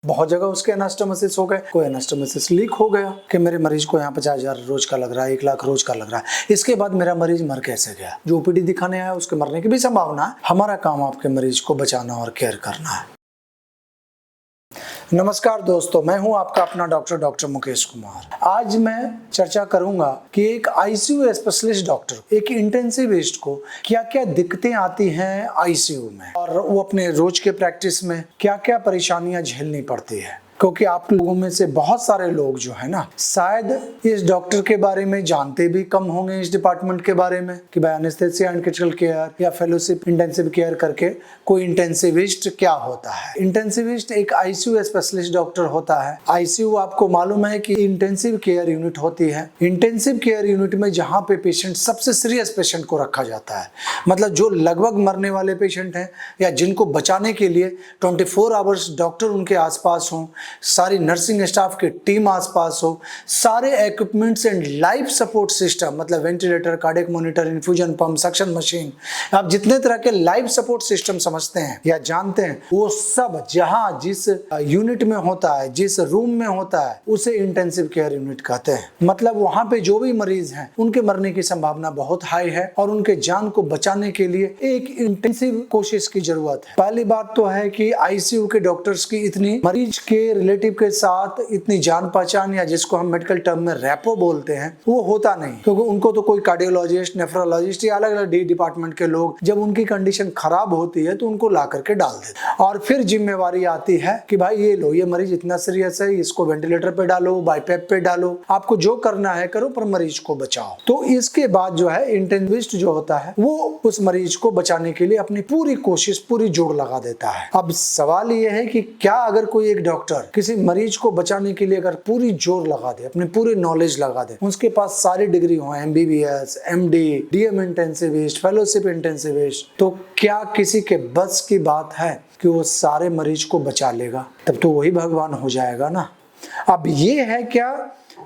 बहुत जगह उसके एनास्टोमोसिस हो गए, कोई एनास्टोमोसिस लीक हो गया कि मेरे मरीज को यहाँ 50,000 रोज का लग रहा है, 1 लाख रोज का लग रहा है। इसके बाद मेरा मरीज मर कैसे गया? जो ओपीडी दिखाने आया उसके मरने की भी संभावना है। हमारा काम आपके मरीज को बचाना और केयर करना है। नमस्कार दोस्तों, मैं हूं आपका अपना डॉक्टर मुकेश कुमार। आज मैं चर्चा करूंगा कि एक आईसीयू स्पेशलिस्ट डॉक्टर, एक इंटेंसिविस्ट को क्या क्या दिक्कतें आती हैं आईसीयू में और वो अपने रोज के प्रैक्टिस में क्या क्या परेशानियां झेलनी पड़ती है। क्योंकि आप लोगों में से बहुत सारे लोग जो है ना, शायद इस डॉक्टर के बारे में जानते भी कम होंगे, इस डिपार्टमेंट के बारे में कि भाई एनेस्थेसिया एंड क्रिटिकल केयर या फेलोशिप इंटेंसिव केयर करके कोई इंटेंसिविस्ट क्या होता है। इंटेंसिविस्ट एक आईसीयू स्पेशलिस्ट डॉक्टर होता है। आईसीयू आपको मालूम है कि इंटेंसिव केयर यूनिट होती है। इंटेंसिव केयर यूनिट में जहाँ पे पेशेंट, सबसे सीरियस पेशेंट को रखा जाता है, मतलब जो लगभग मरने वाले पेशेंट हैं या जिनको बचाने के लिए 24 आवर्स डॉक्टर उनके आसपास हों, सारी नर्सिंग स्टाफ की टीम आसपास हो, सारे equipments and life support system, मतलब ventilator, cardiac monitor, infusion pump, suction machine, आप जितने तरह के लाइफ सपोर्ट सिस्टम समझते हैं या जानते हैं, वो सब जहां जिस यूनिट में होता है, जिस रूम में होता है, उसे इंटेंसिव केयर यूनिट कहते हैं। मतलब वहां पे जो भी मरीज हैं उनके मरने की संभावना बहुत हाई है और उनके जान को बचाने के लिए एक इंटेंसिव कोशिश की जरूरत है। पहली बात तो है कि आईसीयू के डॉक्टर्स की इतनी मरीज के रिलेटिव के साथ इतनी जान पहचान, या जिसको हम मेडिकल टर्म में रैपो बोलते हैं, वो होता नहीं। क्योंकि उनको तो कोई कार्डियोलॉजिस्ट, नेफ्रोलॉजिस्ट या अलग अलग डिपार्टमेंट के लोग जब उनकी कंडीशन खराब होती है तो उनको ला करके डाल देते हैं और फिर जिम्मेवारी आती है कि भाई ये लो, ये मरीज इतना सीरियस है, इसको वेंटिलेटर पे डालो, बाईपैप पे डालो, आपको जो करना है करो पर मरीज को बचाओ। तो इसके बाद जो है इंटेंसिविस्ट जो होता है वो उस मरीज को बचाने के लिए अपनी पूरी कोशिश, पूरी जोर लगा देता है। अब सवाल ये है कि क्या अगर कोई एक डॉक्टर किसी मरीज को बचाने के लिए अगर पूरी जोर लगा दे, अपनी पूरी नॉलेज लगा दे, उसके पास सारी डिग्री हो, MBBS, MD, DM intensivist, fellowship intensivist, तो क्या किसी के बस की बात है कि वो सारे मरीज को बचा लेगा? तब तो वही भगवान हो जाएगा ना। अब ये है क्या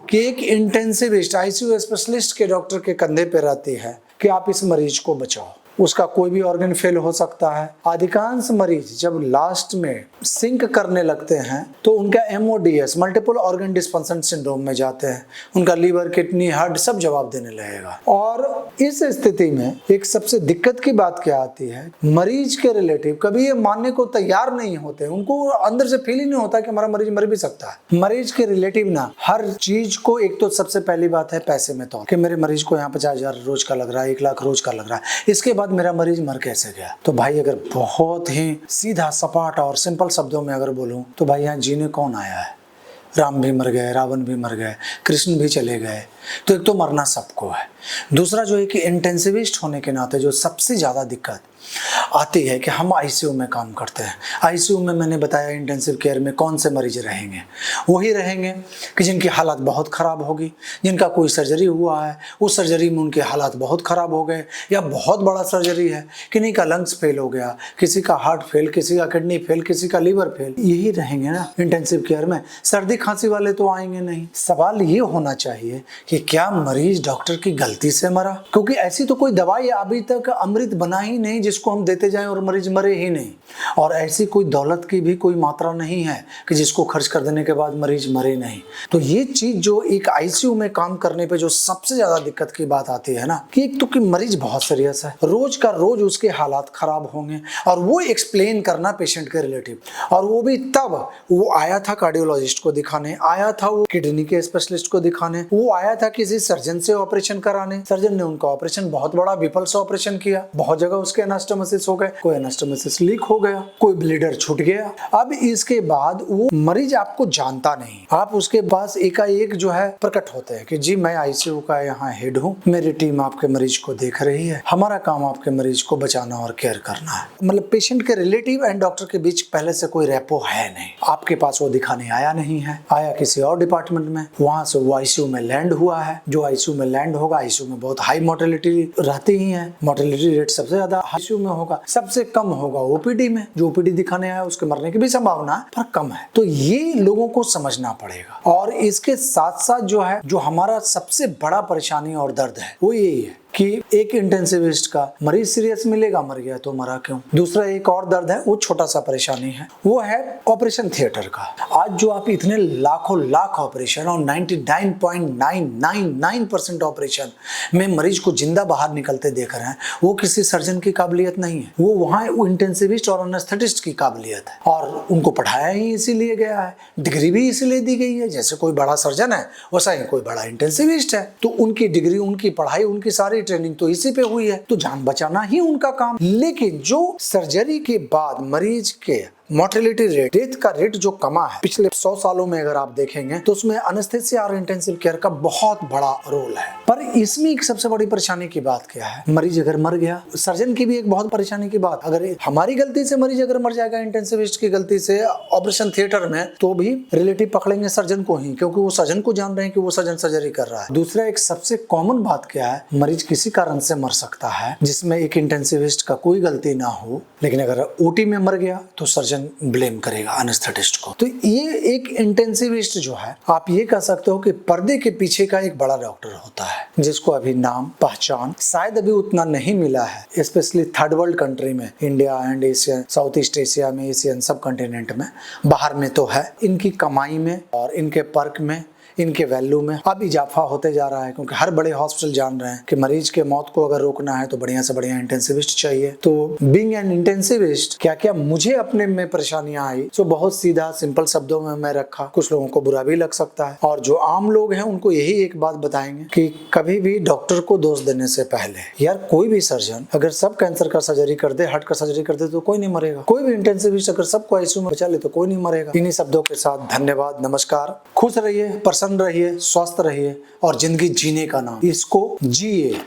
कि एक इंटेंसिविस्ट, आईसीयू स्पेशलिस्ट के डॉक्टर के कंधे पे रहती है कि आप इस मरीज को बचाओ। उसका कोई भी ऑर्गन फेल हो सकता है। अधिकांश मरीज जब लास्ट में सिंक करने लगते हैं तो उनका एमओडीएस, मल्टीपल ऑर्गन डिस्फंक्शन सिंड्रोम में जाते हैं। उनका लीवर, किडनी, हार्ट सब जवाब देने लगेगा। और इस स्थिति में एक सबसे दिक्कत की बात क्या आती है, मरीज के रिलेटिव कभी ये मानने को तैयार नहीं होते। उनको अंदर से फील ही नहीं होता कि हमारा मरीज मर भी सकता है। मरीज के रिलेटिव ना हर चीज को, एक तो सबसे पहली बात है पैसे में तौल कि मेरे मरीज को यहाँ 50,000 रोज का लग रहा है, 1 लाख रोज का लग रहा है, इसके बाद मेरा मरीज मर कैसे गया? तो भाई अगर बहुत ही सीधा, सपाट और सिंपल शब्दों में अगर बोलूं तो भाई यहाँ जीने कौन आया है? राम भी मर गए, रावण भी मर गए, कृष्ण भी चले गए। तो एक तो मरना सबको है। दूसरा जो है कि इंटेंसिविस्ट होने के नाते जो सबसे ज्यादा दिक्कत आती है कि हम आईसीयू में काम करते हैं। आईसीयू में मैंने बताया इंटेंसिव केयर में कौन से मरीज रहेंगे? वही रहेंगे कि जिनकी हालत बहुत खराब होगी, जिनका कोई सर्जरी हुआ है, उस सर्जरी में उनके हालात बहुत खराब हो गए, या बहुत बड़ा सर्जरी है, किन्हीं का लंग्स फेल हो गया, किसी का हार्ट फेल, किसी का किडनी फेल, किसी का लीवर फेल, यही रहेंगे ना इंटेंसिव केयर में। सर्दी खांसी वाले तो आएंगे नहीं। सवाल ये होना चाहिए कि क्या मरीज डॉक्टर की गलती से मरा? क्योंकि ऐसी तो कोई दवाई अभी तक अमृत बना ही नहीं जिसको हम देते जाएं और मरीज मरे ही नहीं, और ऐसी कोई दौलत की भी कोई मात्रा नहीं है कि जिसको खर्च कर देने के बाद मरीज मरे नहीं। तो ये चीज जो एक आईसीयू में काम करने पे जो सबसे ज्यादा दिक्कत की बात आती है ना, कि एक तो कि मरीज बहुत सीरियस है, रोज का रोज उसके हालात खराब होंगे, और वो एक्सप्लेन करना पेशेंट के रिलेटिव, और वो भी तब वो आया था कार्डियोलॉजिस्ट को दिखाने, आया था वो किडनी के स्पेशलिस्ट को दिखाने, वो आया था किसी सर्जन से ऑपरेशन कराने, सर्जन ने उनका ऑपरेशन, बहुत बड़ा विफल से ऑपरेशन किया, बहुत जगह उसके एनास्टोमोसिस हो गए, कोई एनास्टोमोसिस लीक हो गया, कोई ब्लीडर छूट गया। अब इसके बाद वो मरीज आपको जानता नहीं, आप उसके पास एकाएक जो है प्रकट होते हैं कि जी मैं आईसीयू का यहाँ हेड हूँ, मेरी टीम आपके मरीज को देख रही है, हमारा काम आपके मरीज को बचाना और केयर करना है। मतलब पेशेंट के रिलेटिव एंड डॉक्टर के बीच पहले से कोई रेपो है नहीं। आपके पास वो दिखाने आया नहीं है, आया किसी और डिपार्टमेंट में, वहां से वो आईसीयू में लैंड हुआ है। जो आईसीयू में लैंड होगा, आईसीयू में बहुत हाई मोर्टेलिटी रहती ही है, मोर्टेलिटी रेट सबसे ज्यादा आईसीयू में होगा, सबसे कम होगा ओपीडी में। जो ओपीडी दिखाने आया उसके मरने की भी संभावना है पर कम है। तो ये लोगों को समझना पड़ेगा। और इसके साथ साथ जो है, जो हमारा सबसे बड़ा परेशानी और दर्द है वो यही है कि एक इंटेंसिविस्ट का मरीज सीरियस मिलेगा, मर गया तो मरा क्यों। दूसरा एक और दर्द है, वो छोटा सा परेशानी है, वो है ऑपरेशन थिएटर का। आज जो आप इतने लाखों लाख ऑपरेशन और 99.999% ऑपरेशन में मरीज को जिंदा बाहर निकलते देख रहे हैं, वो किसी सर्जन की काबिलियत नहीं है, वो वहाँ इंटेंसिविस्ट और एनेस्थेटिस्ट की काबिलियत है। और उनको पढ़ाया ही इसीलिए गया है, डिग्री भी इसलिए दी गई है। जैसे कोई बड़ा सर्जन है वैसा ही कोई बड़ा इंटेंसिविस्ट है, तो उनकी डिग्री, उनकी पढ़ाई, उनकी सारी ट्रेनिंग तो इसी पे हुई है, तो जान बचाना ही उनका काम। लेकिन जो सर्जरी के बाद मरीज के मोर्टेलिटी रेट, डेथ का रेट जो कमा है पिछले 100 सालों में अगर आप देखेंगे तो उसमें एनेस्थेसिया और इंटेंसिव केयर का बहुत बड़ा रोल है। पर इसमें एक सबसे बड़ी परेशानी की बात क्या है, मरीज अगर मर गया, सर्जन की भी एक बहुत परेशानी की बात, अगर हमारी गलती से मरीज अगर मर जाएगा इंटेंसिविस्ट की गलती से ऑपरेशन थिएटर में, तो भी रिलेटिव पकड़ेंगे सर्जन को ही, क्योंकि वो सर्जन को जान रहे हैं कि वो सर्जन सर्जरी कर रहा है। दूसरा एक सबसे कॉमन बात क्या है, मरीज किसी कारण से मर सकता है जिसमें एक इंटेंसिविस्ट का कोई गलती ना हो, लेकिन अगर ओटी में मर गया तो सर्जन ब्लेम करेगा एनेस्थेटिस्ट को। तो ये एक इंटेंसिविस्ट जो है, आप ये कह सकते हो कि पर्दे के पीछे का एक बड़ा डॉक्टर होता है, जिसको अभी नाम पहचान शायद अभी उतना नहीं मिला है, स्पेशली थर्ड वर्ल्ड कंट्री में, India and Asia, south east Asia में, एशियन सब कंटिनेंट में। बाहर में तो है, इनकी कमाई में और इनके पर्क में, इनके वैल्यू में अब इजाफा होते जा रहा है, क्योंकि हर बड़े हॉस्पिटल जान रहे हैं कि मरीज के मौत को अगर रोकना है तो बढ़िया से बढ़िया इंटेंसिविस्ट चाहिए। तो बीइंग एन इंटेंसिविस्ट क्या क्या मुझे अपने में परेशानियां आई, तो बहुत सीधा सिंपल शब्दों में मैं रखा। कुछ लोगों को बुरा भी लग सकता है, और जो आम लोग हैं उनको यही एक बात बताएंगे कि कभी भी डॉक्टर को दोष देने से पहले, यार कोई भी सर्जन अगर सब कैंसर का सर्जरी कर दे, हार्ट का सर्जरी कर दे तो कोई नहीं मरेगा। कोई भी इंटेंसिविस्ट अगर सबको आईसीयू में बचा ले तो कोई नहीं मरेगा। इन्हीं शब्दों के साथ धन्यवाद, नमस्कार, खुश रहिए, प्रसन्न रहिए, स्वस्थ रहिए और जिंदगी जीने का नाम इसको जिए।